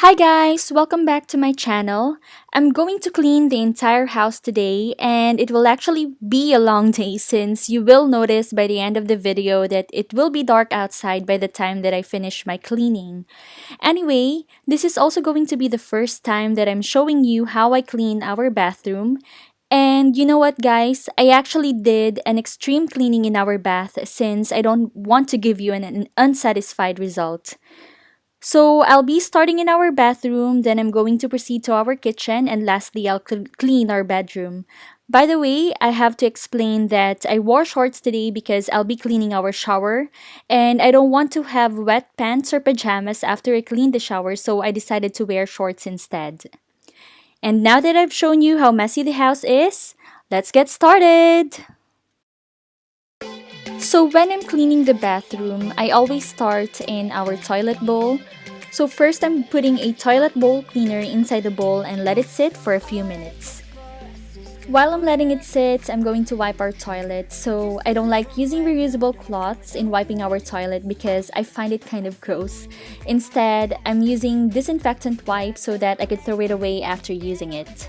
Hi guys, welcome back to my channel. I'm going to clean the entire house today and it will actually be a long day since you will notice by the end of the video that it will be dark outside by the time that I finish my cleaning. Anyway, this is also going to be the first time that I'm showing you how I clean our bathroom. And you know what guys, I actually did an extreme cleaning in our bath since I don't want to give you an unsatisfied result. So I'll be starting in our bathroom, then I'm going to proceed to our kitchen, and lastly, I'll clean our bedroom. By the way, I have to explain that I wore shorts today because I'll be cleaning our shower, and I don't want to have wet pants or pajamas after I clean the shower, so I decided to wear shorts instead. And now that I've shown you how messy the house is, let's get started! So when I'm cleaning the bathroom, I always start in our toilet bowl. So first I'm putting a toilet bowl cleaner inside the bowl and let it sit for a few minutes. While I'm letting it sit, I'm going to wipe our toilet. So I don't like using reusable cloths in wiping our toilet because I find it kind of gross. Instead, I'm using disinfectant wipes so that I could throw it away after using it.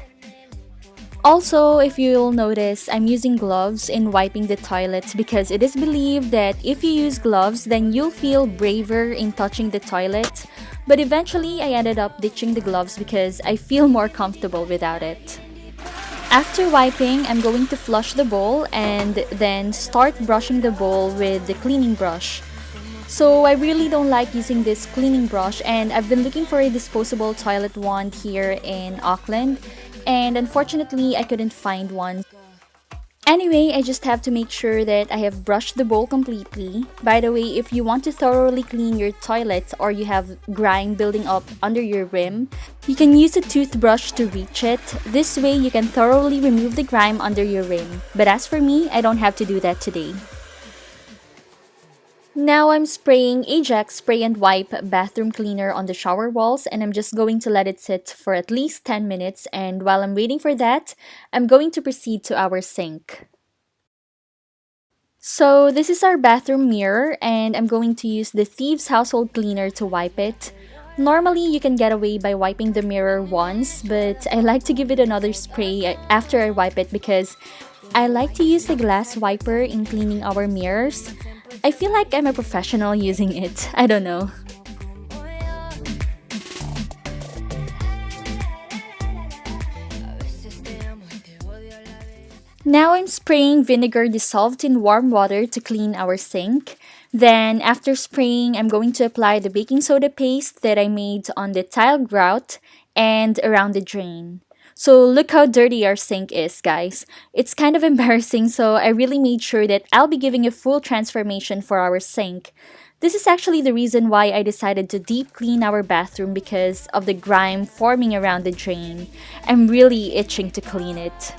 Also, if you'll notice, I'm using gloves in wiping the toilets because it is believed that if you use gloves, then you'll feel braver in touching the toilet. But eventually, I ended up ditching the gloves because I feel more comfortable without it. After wiping, I'm going to flush the bowl and then start brushing the bowl with the cleaning brush. So I really don't like using this cleaning brush and I've been looking for a disposable toilet wand here in Auckland and unfortunately I couldn't find one. Anyway, I just have to make sure that I have brushed the bowl completely. By the way, if you want to thoroughly clean your toilet or you have grime building up under your rim, you can use a toothbrush to reach it. This way you can thoroughly remove the grime under your rim. But as for me, I don't have to do that today. Now I'm spraying Ajax Spray and Wipe bathroom cleaner on the shower walls and I'm just going to let it sit for at least 10 minutes and while I'm waiting for that, I'm going to proceed to our sink. So this is our bathroom mirror and I'm going to use the Thieves Household Cleaner to wipe it. Normally you can get away by wiping the mirror once, but I like to give it another spray after I wipe it because I like to use the glass wiper in cleaning our mirrors. I feel like I'm a professional using it. I don't know. Now I'm spraying vinegar dissolved in warm water to clean our sink. Then after spraying, I'm going to apply the baking soda paste that I made on the tile grout and around the drain. So look how dirty our sink is, guys. It's kind of embarrassing, so I really made sure that I'll be giving a full transformation for our sink. This is actually the reason why I decided to deep clean our bathroom because of the grime forming around the drain. I'm really itching to clean it.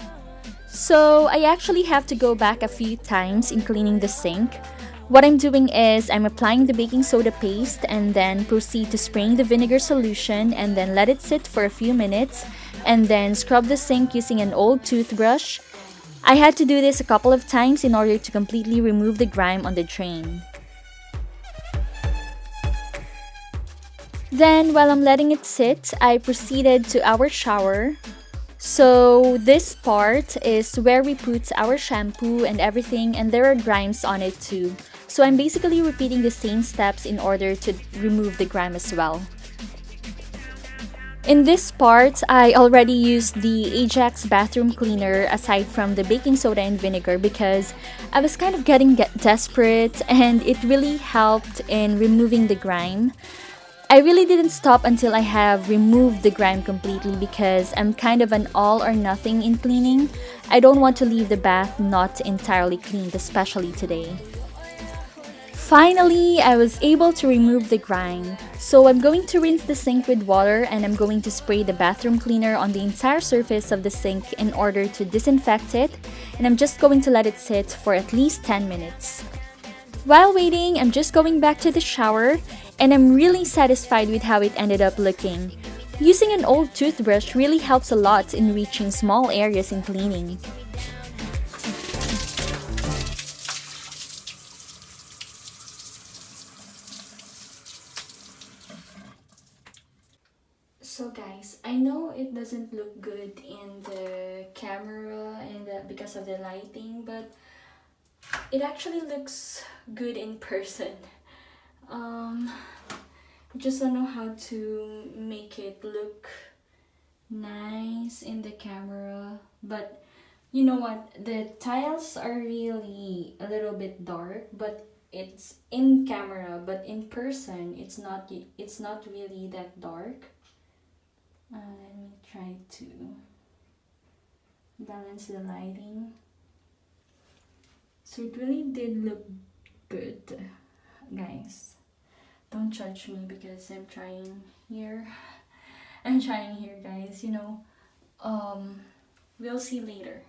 So I actually have to go back a few times in cleaning the sink. What I'm doing is I'm applying the baking soda paste and then proceed to spraying the vinegar solution and then let it sit for a few minutes and then scrub the sink using an old toothbrush. I had to do this a couple of times in order to completely remove the grime on the drain. Then while I'm letting it sit, I proceeded to our shower. So this part is where we put our shampoo and everything and there are grimes on it too. So I'm basically repeating the same steps in order to remove the grime as well. In this part, I already used the Ajax bathroom cleaner aside from the baking soda and vinegar because I was kind of getting desperate and it really helped in removing the grime. I really didn't stop until I have removed the grime completely because I'm kind of an all or nothing in cleaning. I don't want to leave the bath not entirely cleaned, especially today. Finally, I was able to remove the grime. So I'm going to rinse the sink with water and I'm going to spray the bathroom cleaner on the entire surface of the sink in order to disinfect it. And I'm just going to let it sit for at least 10 minutes. While waiting, I'm just going back to the shower and I'm really satisfied with how it ended up looking. Using an old toothbrush really helps a lot in reaching small areas in cleaning. So guys, I know it doesn't look good in the camera and because of the lighting, but it actually looks good in person. Um, just don't know how to make it look nice in the camera, but you know what? The tiles are really a little bit dark, but it's in camera, but in person, it's not really that dark. Let me try to balance the lighting. So it really did look good, guys. Don't judge me because I'm trying here. I'm trying here, guys. We'll see later.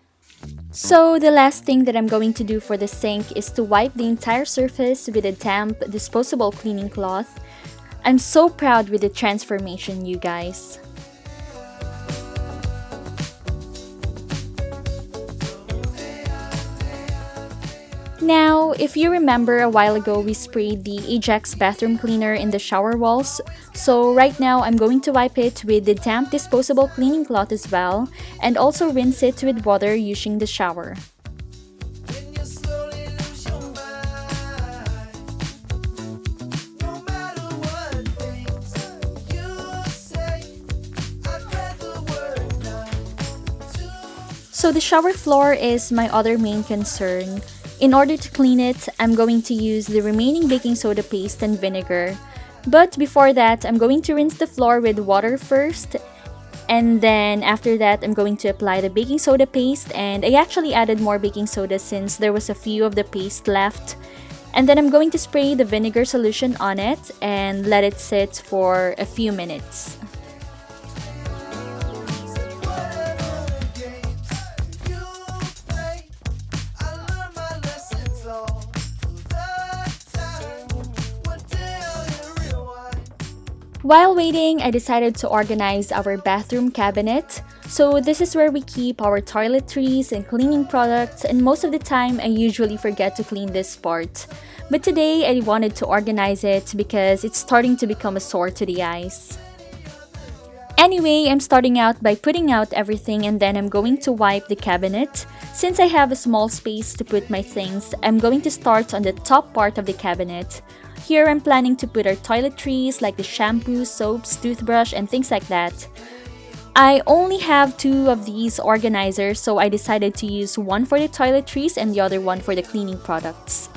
So the last thing that I'm going to do for the sink is to wipe the entire surface with a damp disposable cleaning cloth. I'm so proud with the transformation, you guys. Now, if you remember a while ago, we sprayed the Ajax bathroom cleaner in the shower walls. So right now, I'm going to wipe it with the damp disposable cleaning cloth as well, and also rinse it with water using the shower. So the shower floor is my other main concern. In order to clean it, I'm going to use the remaining baking soda paste and vinegar. But before that, I'm going to rinse the floor with water first. And then after that, I'm going to apply the baking soda paste. And I actually added more baking soda since there was a few of the paste left. And then I'm going to spray the vinegar solution on it and let it sit for a few minutes. While waiting, I decided to organize our bathroom cabinet. So this is where we keep our toiletries and cleaning products, and most of the time I usually forget to clean this part. But today I wanted to organize it because it's starting to become a sore to the eyes. Anyway, I'm starting out by putting out everything and then I'm going to wipe the cabinet. Since I have a small space to put my things, I'm going to start on the top part of the cabinet. Here I'm planning to put our toiletries like the shampoo, soaps, toothbrush, and things like that. I only have 2 of these organizers, so I decided to use one for the toiletries and the other one for the cleaning products.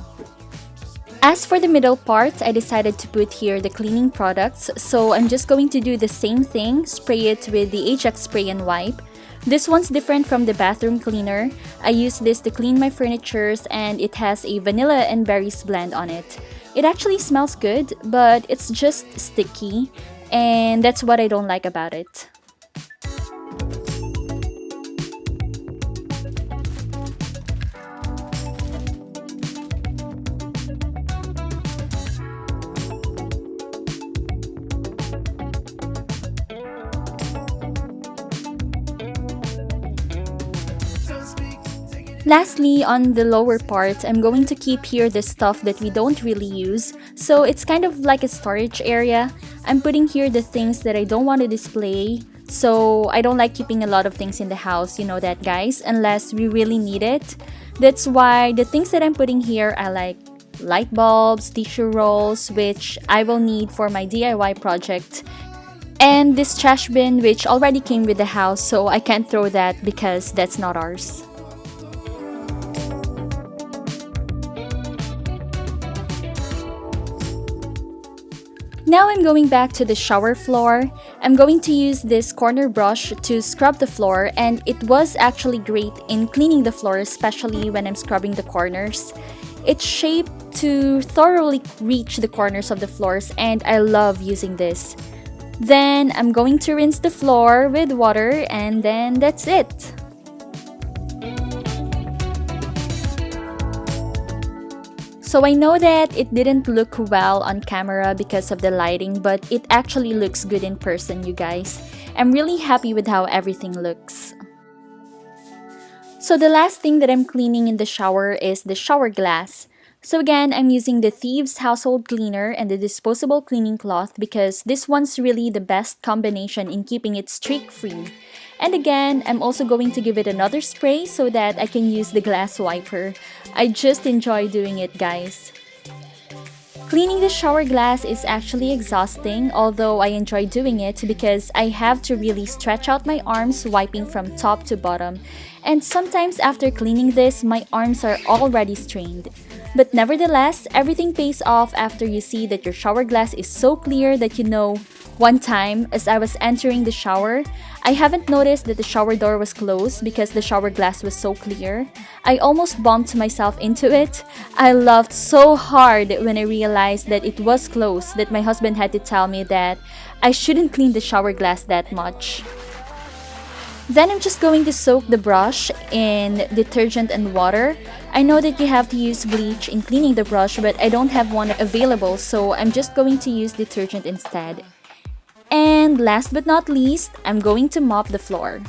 As for the middle part, I decided to put here the cleaning products, so I'm just going to do the same thing, spray it with the Ajax spray and wipe. This one's different from the bathroom cleaner. I use this to clean my furnitures and it has a vanilla and berries blend on it. It actually smells good, but it's just sticky, and that's what I don't like about it. Lastly, on the lower part, I'm going to keep here the stuff that we don't really use, so it's kind of like a storage area. I'm putting here the things that I don't want to display, so I don't like keeping a lot of things in the house, you know that guys, unless we really need it. That's why the things that I'm putting here are like light bulbs, tissue rolls, which I will need for my DIY project, and this trash bin which already came with the house, so I can't throw that because that's not ours. Now I'm going back to the shower floor. I'm going to use this corner brush to scrub the floor, and it was actually great in cleaning the floor, especially when I'm scrubbing the corners. It's shaped to thoroughly reach the corners of the floors, and I love using this. Then I'm going to rinse the floor with water, and then that's it. So I know that it didn't look well on camera because of the lighting, but it actually looks good in person, you guys. I'm really happy with how everything looks. So the last thing that I'm cleaning in the shower is the shower glass. So again, I'm using the Thieves Household Cleaner and the disposable cleaning cloth because this one's really the best combination in keeping it streak-free. And again, I'm also going to give it another spray so that I can use the glass wiper. I just enjoy doing it, guys. Cleaning the shower glass is actually exhausting, although I enjoy doing it because I have to really stretch out my arms wiping from top to bottom. And sometimes after cleaning this, my arms are already strained. But nevertheless, everything pays off after you see that your shower glass is so clear that you know. One time, as I was entering the shower, I haven't noticed that the shower door was closed because the shower glass was so clear. I almost bumped myself into it. I laughed so hard when I realized that it was closed that my husband had to tell me that I shouldn't clean the shower glass that much. Then I'm just going to soak the brush in detergent and water. I know that you have to use bleach in cleaning the brush, but I don't have one available, so I'm just going to use detergent instead. And last but not least, I'm going to mop the floor.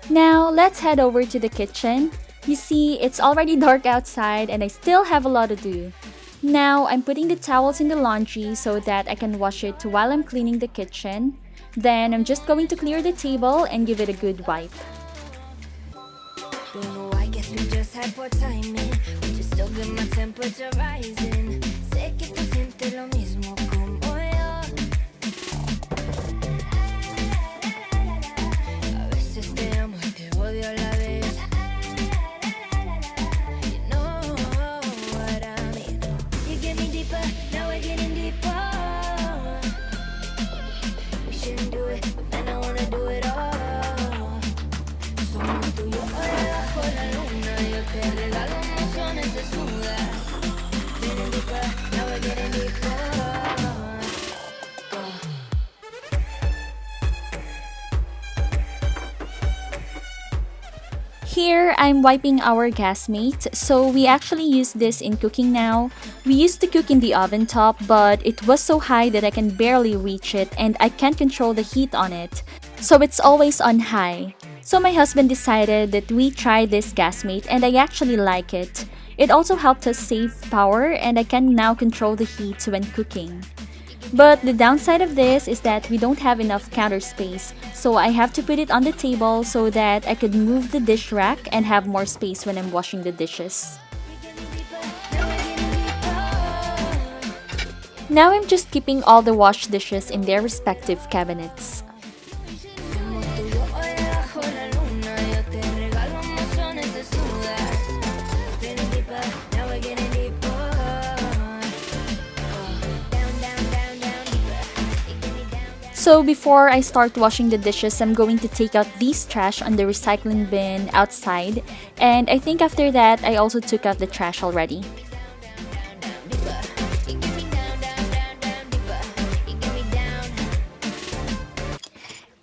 Now, let's head over to the kitchen. You see, it's already dark outside and I still have a lot to do. Now, I'm putting the towels in the laundry so that I can wash it while I'm cleaning the kitchen. Then, I'm just going to clear the table and give it a good wipe. Don't know, I guess we just had poor timing. But you still get my temperature rising. Sé que tú sientes lo mismo como yo. A veces te amo y te odio a la vez. You know what I mean. You get me deeper, now we're getting deeper. We shouldn't do it, but man, I wanna do it all. Somos tú y yo debajo la luna. Yo te regalo emociones desnudas. Getting deeper, now we're getting deeper. Here, I'm wiping our gas mate. So we actually use this in cooking now. We used to cook in the oven top, but it was so high that I can barely reach it and I can't control the heat on it. So it's always on high. So my husband decided that we try this gas mate and I actually like it. It also helped us save power and I can now control the heat when cooking. But the downside of this is that we don't have enough counter space, so I have to put it on the table so that I could move the dish rack and have more space when I'm washing the dishes. Now I'm just keeping all the washed dishes in their respective cabinets. Somos tú y yo debajo la luna. Yo te regalo emociones desnudas. Getting deeper, now we're getting deeper. Down, down, down, down, deeper. You get me down, down. So before I start washing the dishes, I'm going to take out these trash on the recycling bin outside. And I think after that, I also took out the trash already.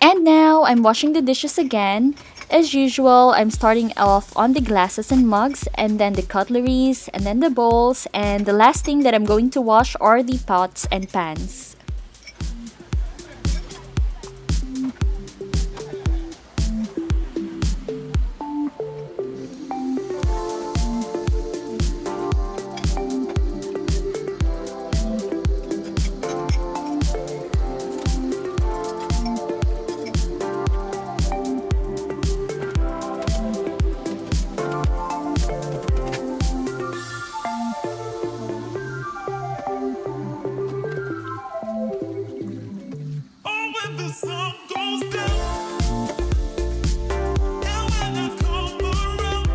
And now I'm washing the dishes again. As usual, I'm starting off on the glasses and mugs, and then the cutleries, and then the bowls, and the last thing that I'm going to wash are the pots and pans. Oh, when the sun goes down, and when I come around.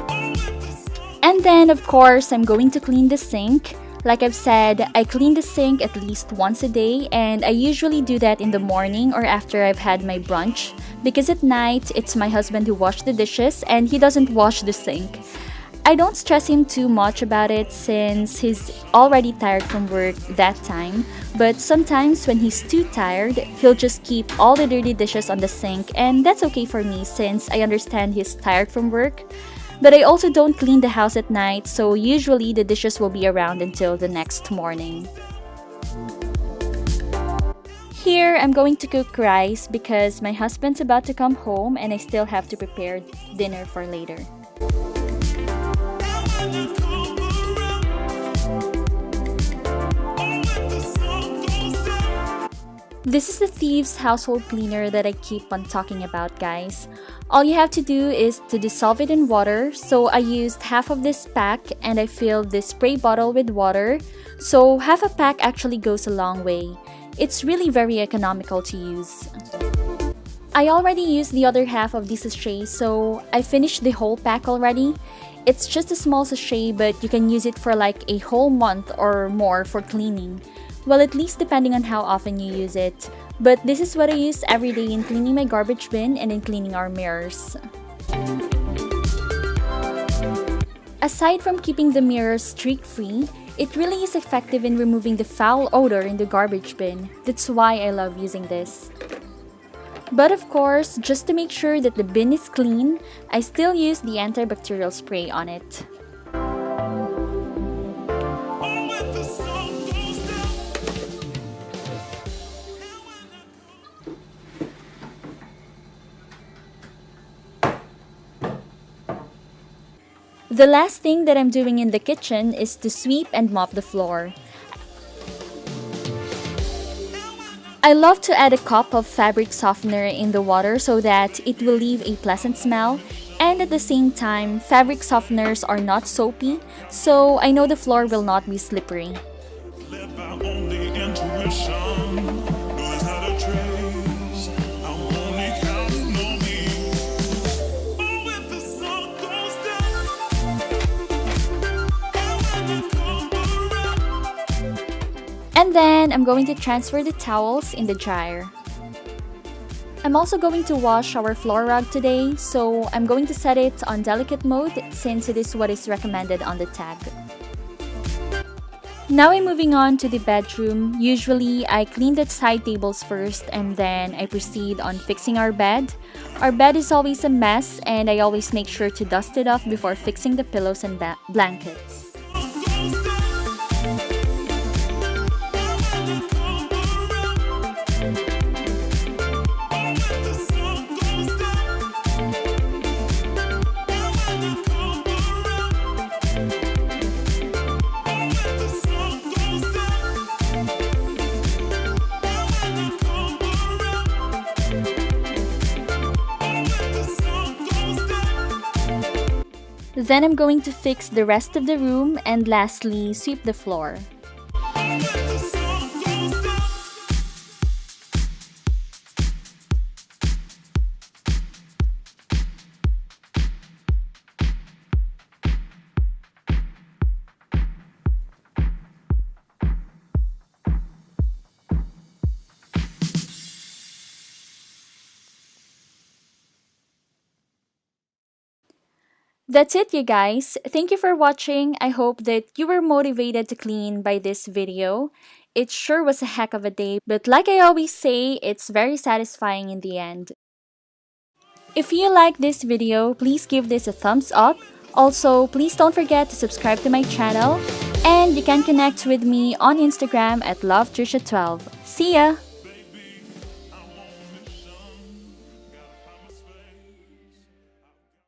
Oh, when the sun. And then, of course, I'm going to clean the sink. Like I've said, I clean the sink at least once a day, and I usually do that in the morning or after I've had my brunch. Because at night, it's my husband who washes the dishes, and he doesn't wash the sink. I don't stress him too much about it since he's already tired from work that time, but sometimes when he's too tired, he'll just keep all the dirty dishes on the sink, and that's okay for me since I understand he's tired from work. But I also don't clean the house at night, so usually the dishes will be around until the next morning. Here, I'm going to cook rice because my husband's about to come home and I still have to prepare dinner for later. This is the Thieves household cleaner that I keep on talking about, guys. All you have to do is to dissolve it in water. So I used half of this pack and I filled this spray bottle with water. So half a pack actually goes a long way. It's really very economical to use. I already used the other half of this sachet, so I finished the whole pack already. It's just a small sachet, but you can use it for like a whole month or more for cleaning. Well, at least depending on how often you use it. But this is what I use every day in cleaning my garbage bin and in cleaning our mirrors. Aside from keeping the mirrors streak-free, it really is effective in removing the foul odor in the garbage bin. That's why I love using this. But of course, just to make sure that the bin is clean, I still use the antibacterial spray on it. The last thing that I'm doing in the kitchen is to sweep and mop the floor. I love to add a cup of fabric softener in the water so that it will leave a pleasant smell, and at the same time, fabric softeners are not soapy, so I know the floor will not be slippery. Led by only intuition, knows how to trace. I'm only counting on you. Oh, when the sun goes down, and when I come around. And then I'm going to transfer the towels in the dryer. I'm also going to wash our floor rug today, so I'm going to set it on delicate mode since it is what is recommended on the tag. Now I'm moving on to the bedroom. Usually, I clean the side tables first and then I proceed on fixing our bed. Our bed is always a mess and I always make sure to dust it off before fixing the pillows and blankets. Then I'm going to fix the rest of the room and lastly, sweep the floor. That's it, you guys. Thank you for watching. I hope that you were motivated to clean by this video. It sure was a heck of a day, but like I always say, it's very satisfying in the end. If you like this video, please give this a thumbs up. Also, please don't forget to subscribe to my channel. And you can connect with me on Instagram at LoveTrisha12. See ya!